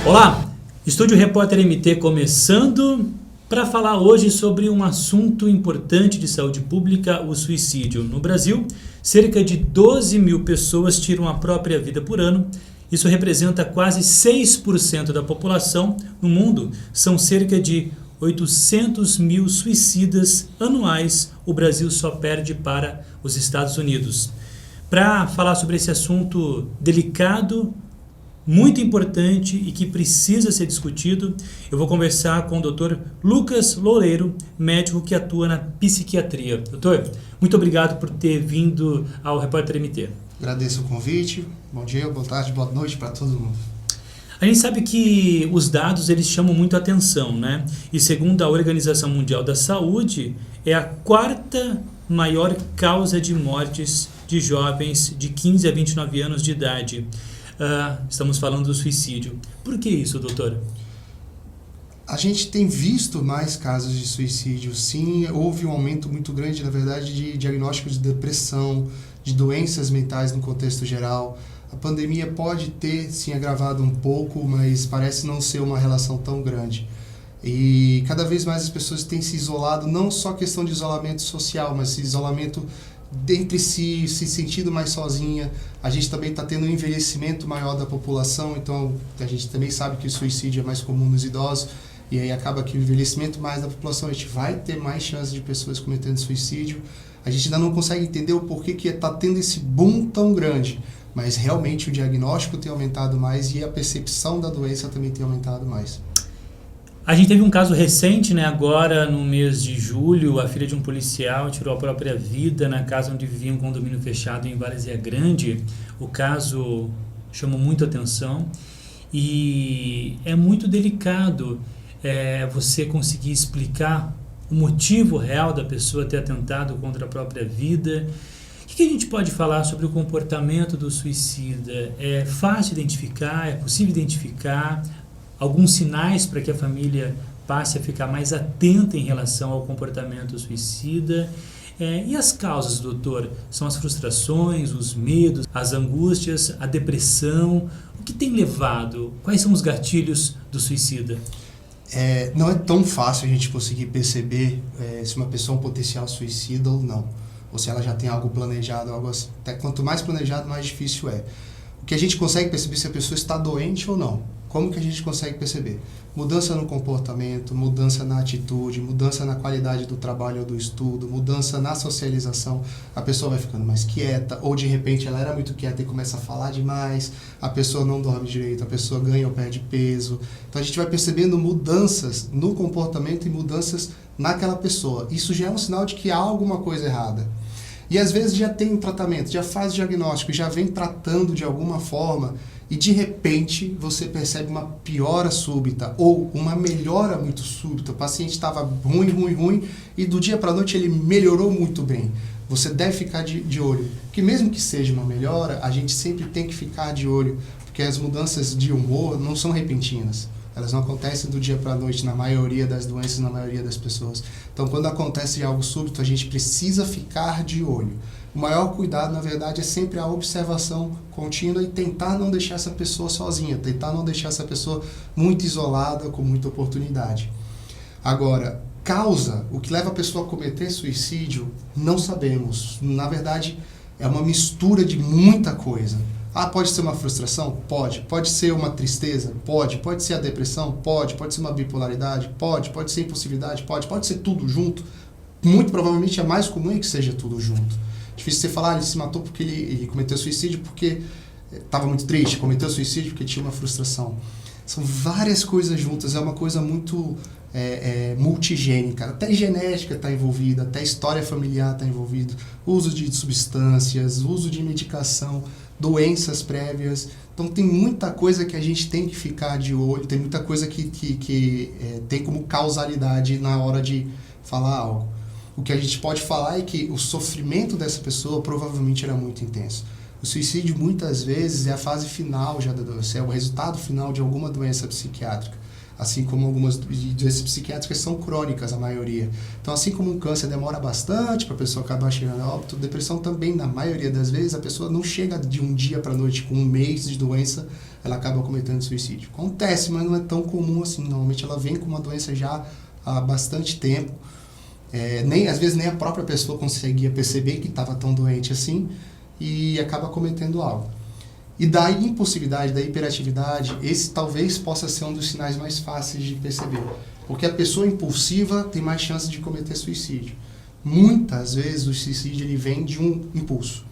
Olá, Estúdio Repórter MT começando para falar hoje sobre um assunto importante de saúde pública, o suicídio. No Brasil, cerca de 12 mil pessoas tiram a própria vida por ano. Isso representa quase 6% da população. No mundo, são cerca de 800 mil suicidas anuais. O Brasil só perde para os Estados Unidos. Para falar sobre esse assunto delicado, muito importante e que precisa ser discutido, eu vou conversar com o Dr. Lucas Loureiro, médico que atua na psiquiatria. Doutor, muito obrigado por ter vindo ao Repórter MT. Agradeço o convite. Bom dia, boa tarde, boa noite para todo mundo. A gente sabe que os dados eles chamam muito a atenção, né? E segundo a Organização Mundial da Saúde, é a quarta maior causa de mortes de jovens de 15 a 29 anos de idade. Estamos falando do suicídio. Por que isso, doutor? A gente tem visto mais casos de suicídio, sim. Houve um aumento muito grande, na verdade, de diagnósticos de depressão, de doenças mentais no contexto geral. A pandemia pode ter, sim, agravado um pouco, mas parece não ser uma relação tão grande. E cada vez mais as pessoas têm se isolado, não só questão de isolamento social, mas isolamento dentre si, se sentindo mais sozinha. A gente também está tendo um envelhecimento maior da população, então a gente também sabe que o suicídio é mais comum nos idosos, e aí acaba que o envelhecimento mais da população, a gente vai ter mais chances de pessoas cometendo suicídio. A gente ainda não consegue entender o porquê que está tendo esse boom tão grande, mas realmente o diagnóstico tem aumentado mais e a percepção da doença também tem aumentado mais. A gente teve um caso recente, né, agora no mês de julho, a filha de um policial tirou a própria vida na casa onde vivia um condomínio fechado em Várzea Grande. O caso chamou muito atenção e é muito delicado você conseguir explicar o motivo real da pessoa ter atentado contra a própria vida. O que a gente pode falar sobre o comportamento do suicida? É fácil identificar? É possível identificar alguns sinais para que a família passe a ficar mais atenta em relação ao comportamento suicida? E as causas, doutor? São as frustrações, os medos, as angústias, a depressão? O que tem levado? Quais são os gatilhos do suicida? Não é tão fácil a gente conseguir perceber se uma pessoa é um potencial suicida ou não, ou se ela já tem algo planejado, algo assim. Até quanto mais planejado, mais difícil é. O que a gente consegue perceber se a pessoa está doente ou não. Como que a gente consegue perceber? Mudança no comportamento, mudança na atitude, mudança na qualidade do trabalho ou do estudo, mudança na socialização. A pessoa vai ficando mais quieta, ou de repente ela era muito quieta e começa a falar demais, a pessoa não dorme direito, a pessoa ganha ou perde peso. Então a gente vai percebendo mudanças no comportamento e mudanças naquela pessoa. Isso já é um sinal de que há alguma coisa errada. E às vezes já tem um tratamento, já faz diagnóstico, já vem tratando de alguma forma, e de repente você percebe uma piora súbita ou uma melhora muito súbita. O paciente estava ruim e do dia para a noite ele melhorou muito bem. Você deve ficar de olho, porque mesmo que seja uma melhora, a gente sempre tem que ficar de olho, porque as mudanças de humor não são repentinas. Elas não acontecem do dia para a noite na maioria das doenças, na maioria das pessoas. Então, quando acontece algo súbito, a gente precisa ficar de olho. O maior cuidado, na verdade, é sempre a observação contínua e tentar não deixar essa pessoa sozinha, tentar não deixar essa pessoa muito isolada, com muita oportunidade. Agora, causa, o que leva a pessoa a cometer suicídio, não sabemos. Na verdade, é uma mistura de muita coisa. Pode ser uma frustração? Pode. Pode ser uma tristeza? Pode. Pode ser a depressão? Pode. Pode ser uma bipolaridade? Pode. Pode ser impulsividade? Pode. Pode ser tudo junto? Muito provavelmente é mais comum que seja tudo junto. Difícil você falar, ele se matou porque ele cometeu suicídio porque estava muito triste, cometeu suicídio porque tinha uma frustração. São várias coisas juntas, é uma coisa muito multigênica. Até genética está envolvida, até história familiar está envolvida, uso de substâncias, uso de medicação, doenças prévias. Então tem muita coisa que a gente tem que ficar de olho, tem muita coisa que tem como causalidade na hora de falar algo. O que a gente pode falar é que o sofrimento dessa pessoa provavelmente era muito intenso. O suicídio muitas vezes é a fase final já da doença, é o resultado final de alguma doença psiquiátrica. assim como algumas doenças psiquiátricas são crônicas, a maioria. Então, assim como um câncer demora bastante para a pessoa acabar chegando a óbito, depressão também, na maioria das vezes, a pessoa não chega de um dia para a noite com um mês de doença, ela acaba cometendo suicídio. Acontece, mas não é tão comum assim. Normalmente ela vem com uma doença já há bastante tempo. Às vezes nem a própria pessoa conseguia perceber que estava tão doente assim e acaba cometendo algo. E da impulsividade, da hiperatividade, esse talvez possa ser um dos sinais mais fáceis de perceber. Porque a pessoa impulsiva tem mais chance de cometer suicídio. Muitas vezes o suicídio ele vem de um impulso.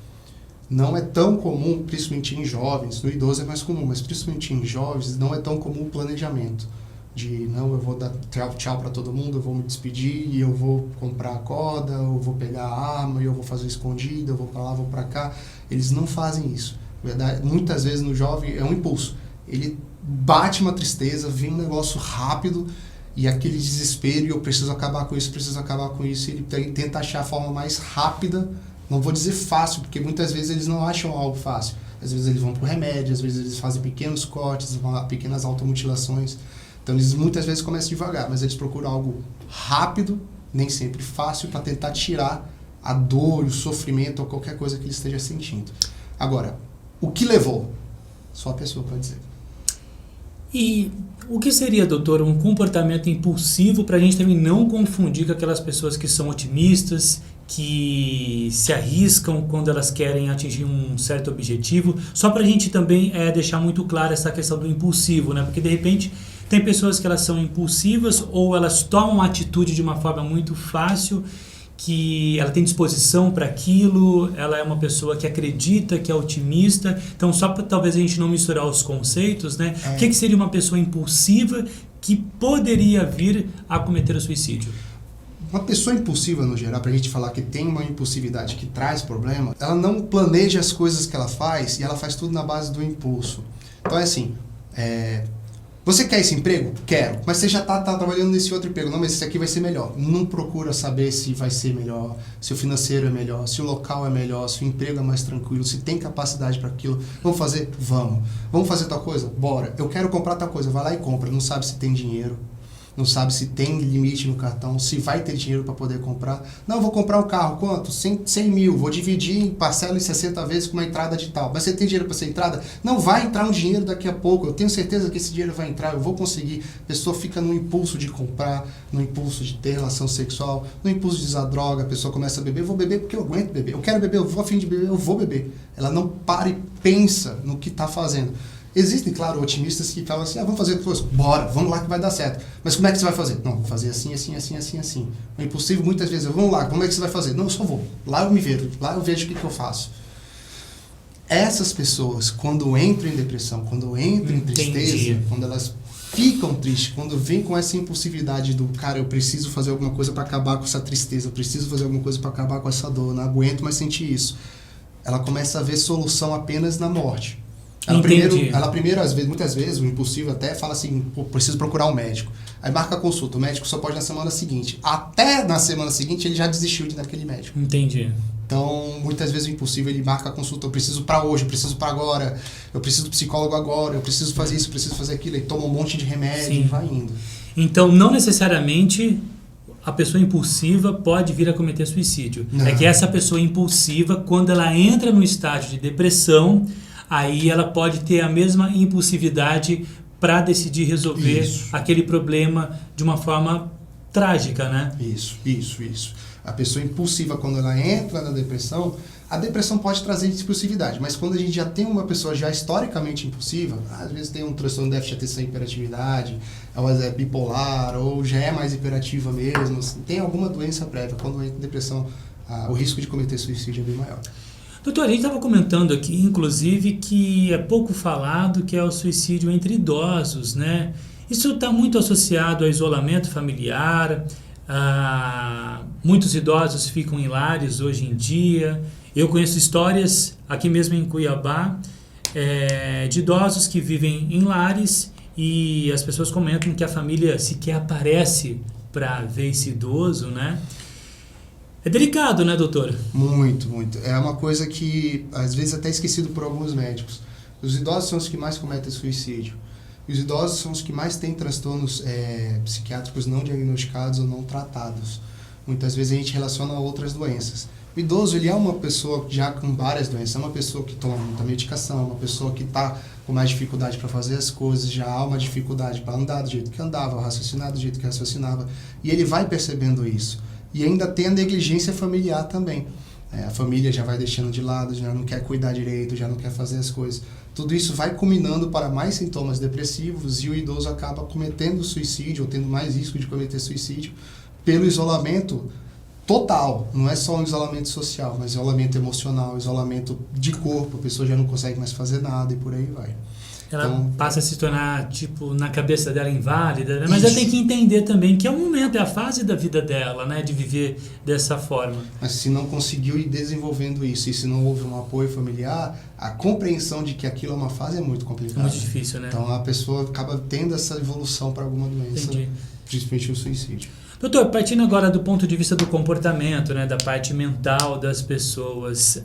Não é tão comum, principalmente em jovens, no idoso é mais comum, mas principalmente em jovens não é tão comum o planejamento. Eu vou dar tchau para todo mundo, eu vou me despedir, e eu vou comprar a corda, eu vou pegar a arma, eu vou fazer escondido, eu vou para lá, vou para cá. Eles não fazem isso. Verdade, muitas vezes no jovem é um impulso. Ele bate uma tristeza, vem um negócio rápido e aquele desespero, e eu preciso acabar com isso, e ele tenta achar a forma mais rápida, não vou dizer fácil, porque muitas vezes eles não acham algo fácil. Às vezes eles vão para o remédio, às vezes eles fazem pequenos cortes, pequenas automutilações. Então eles muitas vezes começam devagar, mas eles procuram algo rápido, nem sempre fácil, para tentar tirar a dor, o sofrimento ou qualquer coisa que ele esteja sentindo. Agora, o que levou? Só a pessoa pode dizer. E o que seria, doutor, um comportamento impulsivo para a gente também não confundir com aquelas pessoas que são otimistas, que se arriscam quando elas querem atingir um certo objetivo? Só para a gente também deixar muito claro essa questão do impulsivo, né? Porque de repente tem pessoas que elas são impulsivas ou elas tomam atitude de uma forma muito fácil, que ela tem disposição para aquilo, ela é uma pessoa que acredita, que é otimista. Então, só para talvez a gente não misturar os conceitos, né? O que seria uma pessoa impulsiva que poderia vir a cometer o suicídio? Uma pessoa impulsiva, no geral, para a gente falar que tem uma impulsividade que traz problema, ela não planeja as coisas que ela faz e ela faz tudo na base do impulso. Então, é assim, você quer esse emprego? Quero. Mas você já está trabalhando nesse outro emprego. Não, mas esse aqui vai ser melhor. Não procura saber se vai ser melhor, se o financeiro é melhor, se o local é melhor, se o emprego é mais tranquilo, se tem capacidade para aquilo. Vamos fazer? Vamos. Vamos fazer tal coisa? Bora. Eu quero comprar tal coisa. Vai lá e compra. Não sabe se tem dinheiro. Não sabe se tem limite no cartão, se vai ter dinheiro para poder comprar. Não, vou comprar um carro, quanto? 100 mil, vou dividir em parcela em 60 vezes com uma entrada de tal. Mas você tem dinheiro para essa entrada? Não, vai entrar um dinheiro daqui a pouco, eu tenho certeza que esse dinheiro vai entrar, eu vou conseguir. A pessoa fica no impulso de comprar, no impulso de ter relação sexual, no impulso de usar droga, a pessoa começa a beber, eu vou beber porque eu aguento beber, eu quero beber, eu vou a fim de beber, eu vou beber. Ela não para e pensa no que está fazendo. Existem, claro, otimistas que falam assim, vamos fazer coisa, bora, vamos lá que vai dar certo. Mas como é que você vai fazer? Não, vou fazer assim, assim, assim, assim, assim. O impossível, muitas vezes, vamos lá, como é que você vai fazer? Não, eu só vou. Lá eu me vejo, lá eu vejo o que eu faço. Essas pessoas, quando entram em depressão, quando entram em tristeza, quando elas ficam tristes, quando vêm com essa impulsividade do, cara, eu preciso fazer alguma coisa para acabar com essa tristeza, eu preciso fazer alguma coisa para acabar com essa dor, não aguento mais sentir isso. Ela começa a ver solução apenas na morte. Ela primeiro, muitas vezes, o impulsivo até fala assim, preciso procurar um médico. Aí marca a consulta, o médico só pode na semana seguinte. Até na semana seguinte ele já desistiu de ir naquele médico. Entendi. Então, muitas vezes o impulsivo ele marca a consulta, eu preciso para hoje, eu preciso para agora, eu preciso do psicólogo agora, eu preciso fazer isso, eu preciso fazer aquilo, e toma um monte de remédio e vai indo. Então, não necessariamente a pessoa impulsiva pode vir a cometer suicídio. Não. É que essa pessoa impulsiva, quando ela entra no estágio de depressão, aí ela pode ter a mesma impulsividade para decidir resolver aquele problema de uma forma trágica, né? Isso. A pessoa impulsiva, quando ela entra na depressão, a depressão pode trazer impulsividade, mas quando a gente já tem uma pessoa já historicamente impulsiva, às vezes tem um transtorno de déficit de atenção e hiperatividade, ou é bipolar, ou já é mais hiperativa mesmo, tem alguma doença prévia, quando entra em depressão, o risco de cometer suicídio é bem maior. Doutor, a gente estava comentando aqui, inclusive, que é pouco falado, que é o suicídio entre idosos, né? Isso está muito associado ao isolamento familiar, muitos idosos ficam em lares hoje em dia. Eu conheço histórias, aqui mesmo em Cuiabá, de idosos que vivem em lares e as pessoas comentam que a família sequer aparece para ver esse idoso, né? É delicado, né, doutor? Muito. É uma coisa que, às vezes, até esquecido por alguns médicos. Os idosos são os que mais cometem suicídio. os idosos são os que mais têm transtornos psiquiátricos não diagnosticados ou não tratados. Muitas vezes a gente relaciona a outras doenças. O idoso, ele é uma pessoa já com várias doenças, é uma pessoa que toma muita medicação, é uma pessoa que está com mais dificuldade para fazer as coisas, já há uma dificuldade para andar do jeito que andava, raciocinar do jeito que raciocinava, e ele vai percebendo isso. E ainda tem a negligência familiar também. A família já vai deixando de lado, já não quer cuidar direito, já não quer fazer as coisas. Tudo isso vai culminando para mais sintomas depressivos e o idoso acaba cometendo suicídio ou tendo mais risco de cometer suicídio pelo isolamento total. Não é só um isolamento social, mas isolamento emocional, isolamento de corpo. A pessoa já não consegue mais fazer nada e por aí vai. Ela Então, passa a se tornar, tipo, na cabeça dela inválida, né? Mas ela isso. tem que entender também que é um momento, é a fase da vida dela, né? De viver dessa forma. Mas se não conseguiu ir desenvolvendo isso e se não houve um apoio familiar, a compreensão de que aquilo é uma fase é muito É complicada. muito difícil, né? Então a pessoa acaba tendo essa evolução para alguma doença, Entendi. principalmente o suicídio. Doutor, partindo agora do ponto de vista do comportamento, né, da parte mental das pessoas,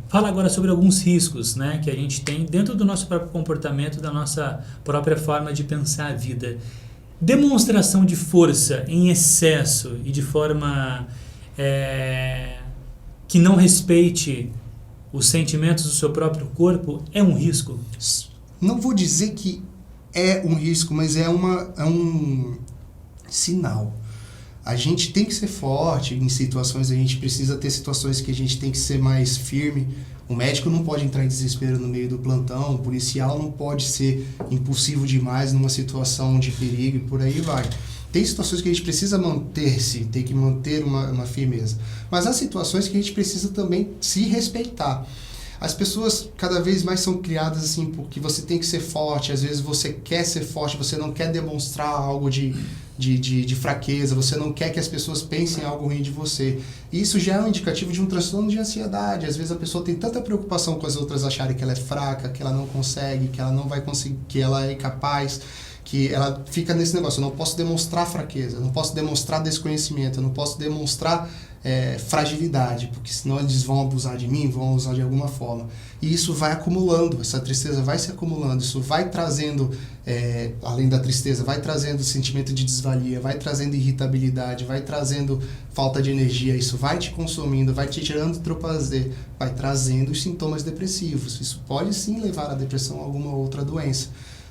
fala agora sobre alguns riscos, né, que a gente tem dentro do nosso próprio comportamento, da nossa própria forma de pensar a vida. Demonstração de força em excesso e de forma que não respeite os sentimentos do seu próprio corpo é um risco? Não vou dizer que é um risco, mas é um sinal. A gente tem que ser forte em situações, a gente precisa ter situações que a gente tem que ser mais firme. O médico não pode entrar em desespero no meio do plantão, o policial não pode ser impulsivo demais numa situação de perigo e por aí vai. Tem situações que a gente precisa manter-se, tem que manter uma firmeza. Mas há situações que a gente precisa também se respeitar. As pessoas cada vez mais são criadas assim, porque você tem que ser forte, às vezes você quer ser forte, você não quer demonstrar algo de fraqueza, você não quer que as pessoas pensem algo ruim de você. E isso já é um indicativo de um transtorno de ansiedade. Às vezes a pessoa tem tanta preocupação com as outras acharem que ela é fraca, que ela não consegue, que ela não vai conseguir, que ela é incapaz, que ela fica nesse negócio, eu não posso demonstrar fraqueza, eu não posso demonstrar desconhecimento, eu não posso demonstrar fragilidade, porque senão eles vão abusar de mim, vão abusar de alguma forma. E isso vai acumulando, essa tristeza vai se acumulando, isso vai trazendo, além da tristeza, vai trazendo sentimento de desvalia, vai trazendo irritabilidade, vai trazendo falta de energia, isso vai te consumindo, vai te tirando do teu prazer, vai trazendo os sintomas depressivos. Isso pode sim levar à depressão ou alguma outra doença.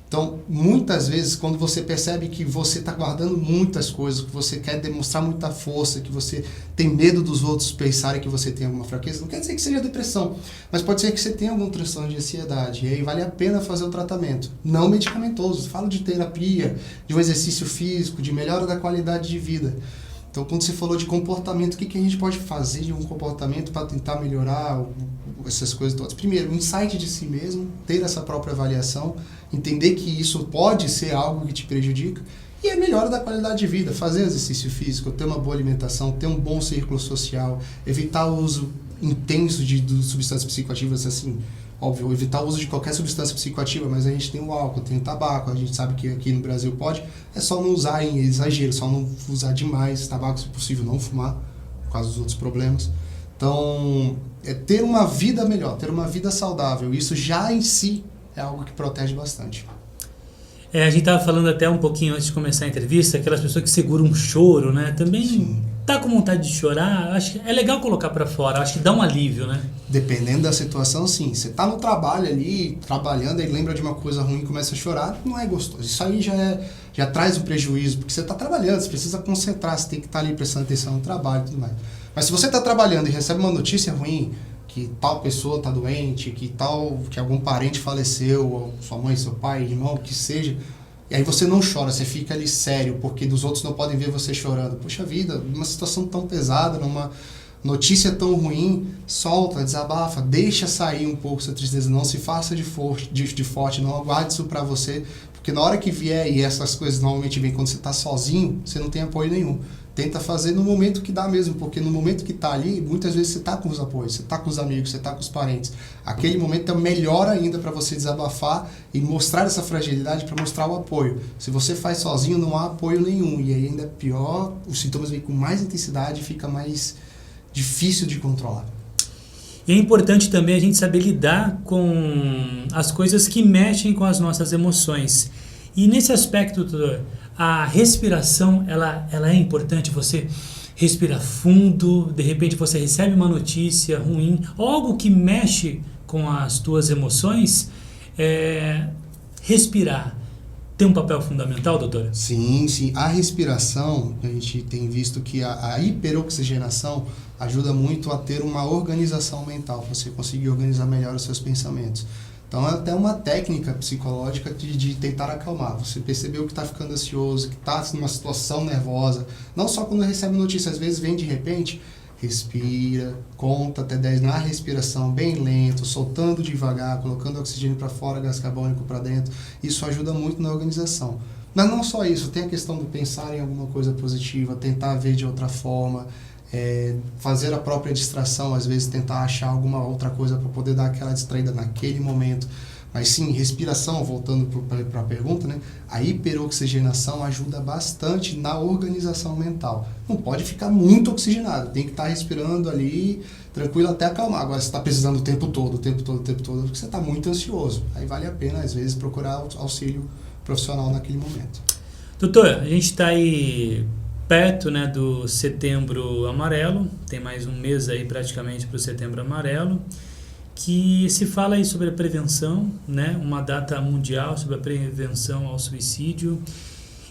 Então, muitas vezes, quando você percebe que você está guardando muitas coisas, que você quer demonstrar muita força, que você tem medo dos outros pensarem que você tem alguma fraqueza, não quer dizer que seja depressão, mas pode ser que você tenha algum transtorno de ansiedade, e aí vale a pena fazer o tratamento. Não medicamentoso, falo de terapia, de um exercício físico, de melhora da qualidade de vida. Então, quando você falou de comportamento, o que a gente pode fazer de um comportamento para tentar melhorar essas coisas todas? Primeiro, o insight de si mesmo, ter essa própria avaliação, entender que isso pode ser algo que te prejudica, e a melhora da qualidade de vida, fazer exercício físico, ter uma boa alimentação, ter um bom círculo social, evitar o uso intenso de substâncias psicoativas, assim, óbvio, evitar o uso de qualquer substância psicoativa, mas a gente tem o álcool, tem o tabaco, a gente sabe que aqui no Brasil pode, é só não usar em exagero, só não usar demais tabaco, se possível não fumar, por causa dos outros problemas. Então, ter uma vida melhor, ter uma vida saudável, isso já em si é algo que protege bastante. A gente estava falando até um pouquinho antes de começar a entrevista, aquelas pessoas que seguram um choro, né? Também Sim. tá com vontade de chorar, acho que é legal colocar para fora, acho que dá um alívio, né? Dependendo da situação, sim. Você tá no trabalho ali, trabalhando, e lembra de uma coisa ruim e começa a chorar, não é gostoso. Isso aí já traz um prejuízo, porque você tá trabalhando, você precisa concentrar, você tem que estar ali prestando atenção no trabalho e tudo mais. Mas se você tá trabalhando e recebe uma notícia ruim, que tal pessoa tá doente, que algum parente faleceu, ou sua mãe, seu pai, irmão, o que seja, e aí você não chora, você fica ali sério, porque dos outros não podem ver você chorando. Poxa vida, numa situação tão pesada, numa notícia tão ruim, solta, desabafa, deixa sair um pouco essa tristeza, não se faça de forte, não aguarde isso pra você, porque na hora que vier, e essas coisas normalmente vêm quando você tá sozinho, você não tem apoio nenhum. Tenta fazer no momento que dá mesmo, porque no momento que tá ali, muitas vezes você tá com os apoios, você tá com os amigos, você tá com os parentes. Aquele momento é melhor ainda para você desabafar e mostrar essa fragilidade para mostrar o apoio. Se você faz sozinho, não há apoio nenhum, e aí ainda é pior, os sintomas vêm com mais intensidade e fica mais difícil de controlar. E é importante também a gente saber lidar com as coisas que mexem com as nossas emoções. E nesse aspecto, doutor, a respiração, ela é importante. Você respira fundo, de repente você recebe uma notícia ruim, algo que mexe com as tuas emoções, respirar tem um papel fundamental, doutora? Sim, sim. A respiração, a gente tem visto que a hiperoxigenação ajuda muito a ter uma organização mental, para você conseguir organizar melhor os seus pensamentos. Então é até uma técnica psicológica de tentar acalmar. Você percebeu que está ficando ansioso, que está numa situação nervosa, não só quando recebe notícia, às vezes vem de repente, respira, conta até 10 na respiração, bem lento, soltando devagar, colocando oxigênio para fora, gás carbônico para dentro. Isso ajuda muito na organização. Mas não só isso, tem a questão de pensar em alguma coisa positiva, tentar ver de outra forma, fazer a própria distração, às vezes tentar achar alguma outra coisa para poder dar aquela distraída naquele momento. Mas sim, respiração, voltando para a pergunta, né? A hiperoxigenação ajuda bastante na organização mental. Não pode ficar muito oxigenado, tem que estar respirando ali, tranquilo até acalmar. Agora, se está precisando o tempo todo, porque você está muito ansioso. Aí vale a pena, às vezes, procurar auxílio profissional naquele momento. Doutor, a gente está aí perto, né, do Setembro Amarelo, tem mais um mês aí praticamente para o Setembro Amarelo, que se fala aí sobre a prevenção, né, uma data mundial sobre a prevenção ao suicídio.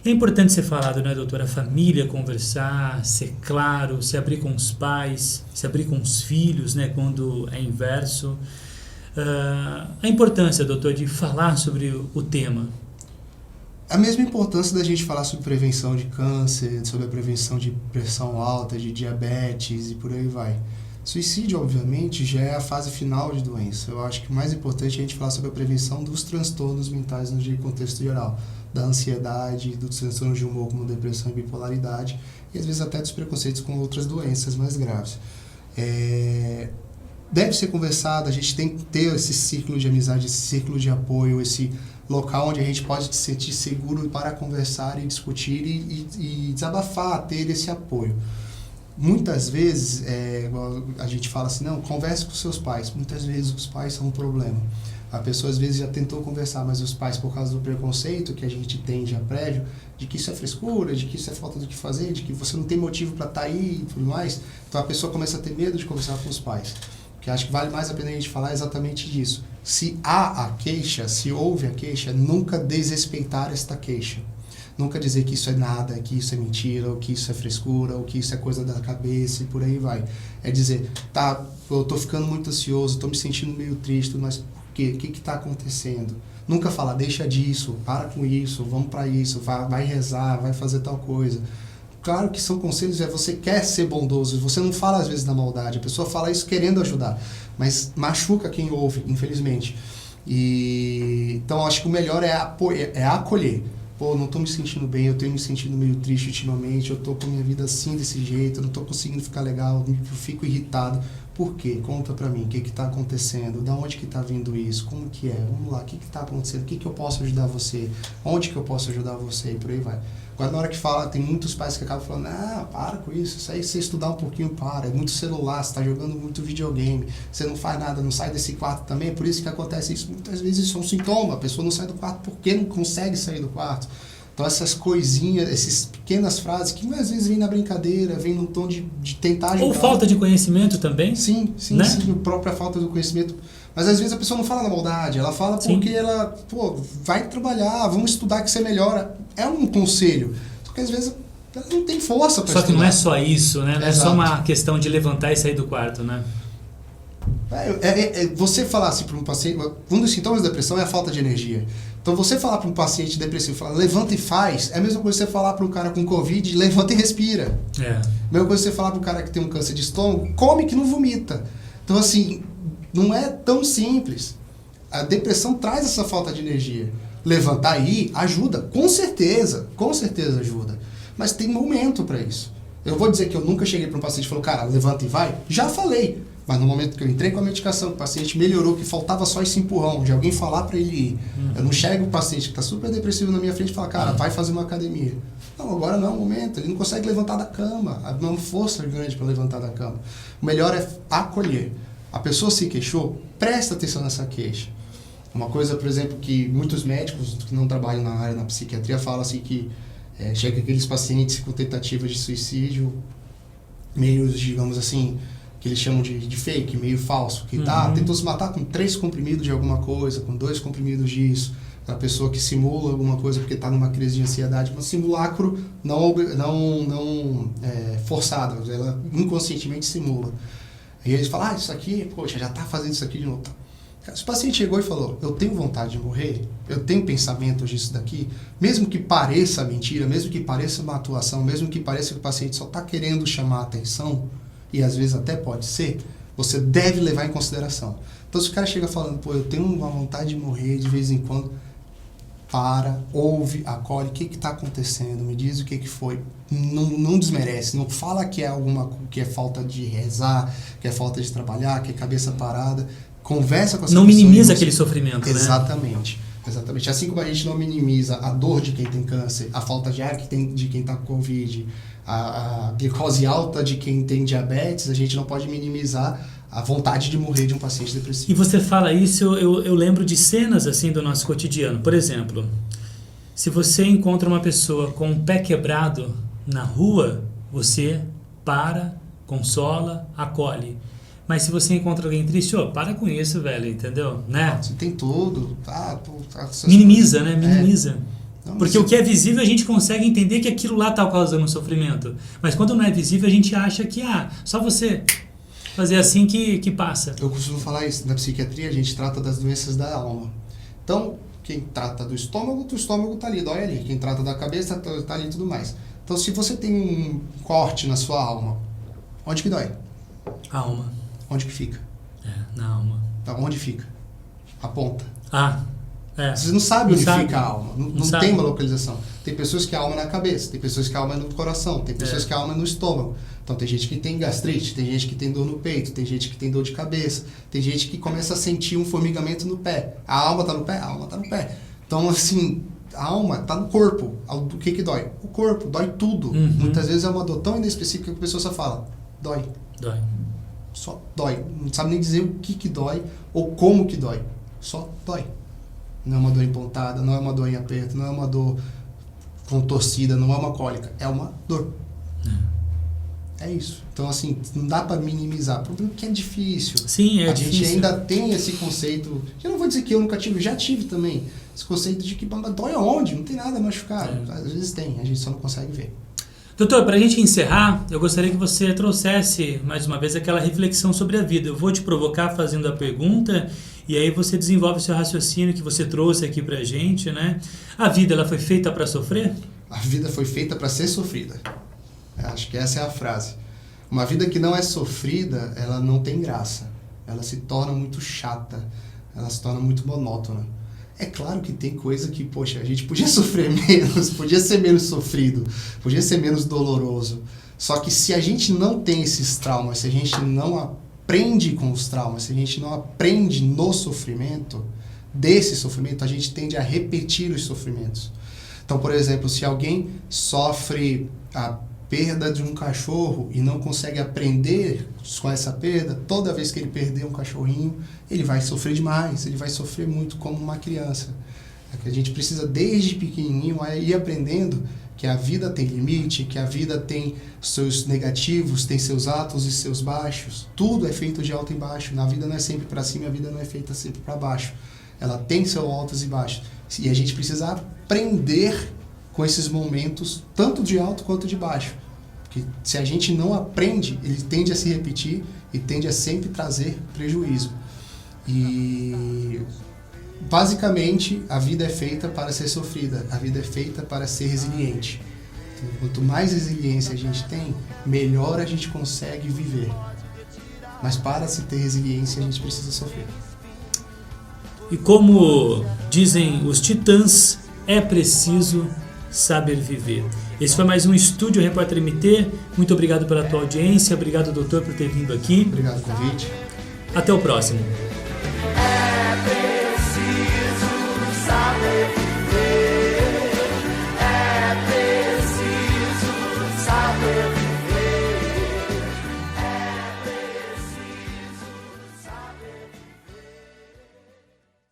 É importante ser falado, né, doutora, a família conversar, ser claro, se abrir com os pais, se abrir com os filhos, né, quando é inverso. A importância, doutor, de falar sobre o tema. A mesma importância da gente falar sobre prevenção de câncer, sobre a prevenção de pressão alta, de diabetes e por aí vai. Suicídio, obviamente, já é a fase final de doença. Eu acho que o mais importante é a gente falar sobre a prevenção dos transtornos mentais no contexto geral, da ansiedade, dos transtornos de humor como depressão e bipolaridade, e às vezes até dos preconceitos com outras doenças mais graves. Deve ser conversado, a gente tem que ter esse círculo de amizade, esse círculo de apoio, esse local onde a gente pode se sentir seguro para conversar e discutir e desabafar, ter esse apoio. Muitas vezes, a gente fala assim, não, converse com seus pais. Muitas vezes os pais são um problema. A pessoa às vezes já tentou conversar, mas os pais, por causa do preconceito que a gente tem já prévio, de que isso é frescura, de que isso é falta do que fazer, de que você não tem motivo para estar aí e tudo mais, então a pessoa começa a ter medo de conversar com os pais. Que acho que vale mais a pena a gente falar exatamente disso. Se há a queixa, se houve a queixa, nunca desrespeitar esta queixa. Nunca dizer que isso é nada, que isso é mentira, ou que isso é frescura, ou que isso é coisa da cabeça e por aí vai. É dizer, tá, eu tô ficando muito ansioso, tô me sentindo meio triste, mas por quê? O que que tá acontecendo? Nunca falar, deixa disso, para com isso, vamos para isso, vai rezar, vai fazer tal coisa. Claro que são conselhos, você quer ser bondoso, você não fala às vezes na maldade, a pessoa fala isso querendo ajudar, mas machuca quem ouve, infelizmente. Então acho que o melhor é acolher. Pô, não tô me sentindo bem, eu tenho me sentindo meio triste ultimamente, eu tô com a minha vida assim, desse jeito, eu não tô conseguindo ficar legal, eu fico irritado. Por quê? Conta pra mim, o que que tá acontecendo, da onde que tá vindo isso, como que é, vamos lá, o que que tá acontecendo, o que que eu posso ajudar você, onde que eu posso ajudar você e por aí vai. Agora, na hora que fala, tem muitos pais que acabam falando, para com isso aí você estudar um pouquinho, é muito celular, você tá jogando muito videogame, você não faz nada, não sai desse quarto também, por isso que acontece isso. Muitas vezes isso é um sintoma, a pessoa não sai do quarto porque não consegue sair do quarto. Então essas coisinhas, essas pequenas frases que às vezes vêm na brincadeira, vêm num tom de tentar ajudar. Ou falta de conhecimento também. Sim, né? Sim, a própria falta do conhecimento. Mas às vezes a pessoa não fala na maldade, ela fala porque ela, vai trabalhar, vamos estudar que você melhora. É um conselho. Só que às vezes ela não tem força para estudar. Só que não é só isso, né? Não é só uma questão de levantar e sair do quarto, né? Você falar assim para um paciente, um dos sintomas da depressão é a falta de energia. Então você falar para um paciente depressivo, falar, levanta e faz, é a mesma coisa que você falar para um cara com Covid, levanta e respira. A mesma coisa que você falar para um cara que tem um câncer de estômago, come que não vomita. Então assim, não é tão simples. A depressão traz essa falta de energia. Levantar aí ajuda, com certeza ajuda. Mas tem momento para isso. Eu vou dizer que eu nunca cheguei para um paciente e falei, cara, levanta e vai? Já falei. Mas no momento que eu entrei com a medicação, o paciente melhorou, que faltava só esse empurrão, de alguém falar para ele ir. Eu não chego o paciente que está super depressivo na minha frente e falo, cara, vai fazer uma academia. Não, agora não é o momento, ele não consegue levantar da cama, não é uma força grande para levantar da cama. O melhor é acolher. A pessoa se queixou, presta atenção nessa queixa. Uma coisa, por exemplo, que muitos médicos que não trabalham na área da psiquiatria falam assim que chega aqueles pacientes com tentativas de suicídio meio, digamos assim, que eles chamam de fake, meio falso, que tentou se matar com 3 comprimidos de alguma coisa, com 2 comprimidos disso, a pessoa que simula alguma coisa porque está numa crise de ansiedade, um simulacro não forçado, ela inconscientemente simula. E eles falam, isso aqui, poxa, já está fazendo isso aqui de novo. Se o paciente chegou e falou, eu tenho vontade de morrer, eu tenho pensamentos disso daqui, mesmo que pareça mentira, mesmo que pareça uma atuação, mesmo que pareça que o paciente só está querendo chamar a atenção, e às vezes até pode ser, você deve levar em consideração. Então se o cara chega falando, eu tenho uma vontade de morrer de vez em quando, ouve, acolhe, o que está acontecendo, me diz o que foi, não desmerece, não fala que é que é falta de rezar, que é falta de trabalhar, que é cabeça parada, conversa com essa pessoa. Não minimiza aquele sofrimento, exatamente, né? Exatamente. Assim como a gente não minimiza a dor de quem tem câncer, a falta de ar de quem está com Covid, a glicose alta de quem tem diabetes, a gente não pode minimizar a vontade de morrer de um paciente depressivo. E você fala isso, eu lembro de cenas assim do nosso cotidiano. Por exemplo, se você encontra uma pessoa com um pé quebrado na rua, você para, consola, acolhe. Mas se você encontra alguém triste, para com isso, velho, entendeu? Né? Você tem tudo. Minimiza, né? Minimiza. Não, porque o que é visível a gente consegue entender que aquilo lá está causando um sofrimento. Mas quando não é visível, a gente acha que, só você fazer assim que passa. Eu costumo falar isso. Na psiquiatria, a gente trata das doenças da alma. Então, quem trata do estômago está ali, dói ali. Quem trata da cabeça, está ali e tudo mais. Então, se você tem um corte na sua alma, onde que dói? Alma. Onde que fica? Na alma. Tá, onde fica? A ponta. Você não sabe onde sabe. fica a alma. Não tem uma localização. Tem pessoas que a alma é na cabeça, tem pessoas que a alma é no coração, tem pessoas que a alma é no estômago. Então tem gente que tem gastrite, tem gente que tem dor no peito, tem gente que tem dor de cabeça, tem gente que começa a sentir um formigamento no pé. A alma tá no pé? A alma tá no pé. Então, assim, a alma tá no corpo. O que dói? O corpo, dói tudo. Muitas vezes é uma dor tão inespecífica que a pessoa só fala, dói. Dói. Só dói. Não sabe nem dizer o que dói ou como que dói. Só dói. Não é uma dor empontada, não é uma dor em aperto, não é uma dor contorcida, não é uma cólica. É uma dor. É isso. Então, assim, não dá para minimizar. O problema é que é difícil. Sim, é difícil. A gente ainda tem esse conceito. Eu não vou dizer que eu nunca tive, já tive também. Esse conceito de que dói aonde? Não tem nada machucado. Às vezes tem, a gente só não consegue ver. Doutor, para a gente encerrar, eu gostaria que você trouxesse mais uma vez aquela reflexão sobre a vida. Eu vou te provocar fazendo a pergunta e aí você desenvolve o seu raciocínio que você trouxe aqui para a gente, né? A vida, ela foi feita para sofrer? A vida foi feita para ser sofrida. Acho que essa é a frase. Uma vida que não é sofrida, ela não tem graça. Ela se torna muito chata, ela se torna muito monótona. É claro que tem coisa que, poxa, a gente podia sofrer menos, podia ser menos sofrido, podia ser menos doloroso. Só que se a gente não tem esses traumas, se a gente não aprende com os traumas, se a gente não aprende no sofrimento, desse sofrimento, a gente tende a repetir os sofrimentos. Então, por exemplo, se alguém sofre a perda de um cachorro e não consegue aprender com essa perda, toda vez que ele perder um cachorrinho, ele vai sofrer demais, ele vai sofrer muito como uma criança. A gente precisa desde pequenininho ir aprendendo que a vida tem limite, que a vida tem seus negativos, tem seus altos e seus baixos. Tudo é feito de alto e baixo. Na vida não é sempre para cima, a vida não é feita sempre para baixo. Ela tem seus altos e baixos. E a gente precisa aprender com esses momentos, tanto de alto quanto de baixo. Porque se a gente não aprende, ele tende a se repetir e tende a sempre trazer prejuízo. E basicamente a vida é feita para ser sofrida, a vida é feita para ser resiliente. Então, quanto mais resiliência a gente tem, melhor a gente consegue viver. Mas para se ter resiliência, a gente precisa sofrer. E como dizem os titãs, é preciso saber viver. Esse foi mais um Estúdio Repórter MT. Muito obrigado pela tua audiência. Obrigado, doutor, por ter vindo aqui. Obrigado pelo convite. Até o próximo.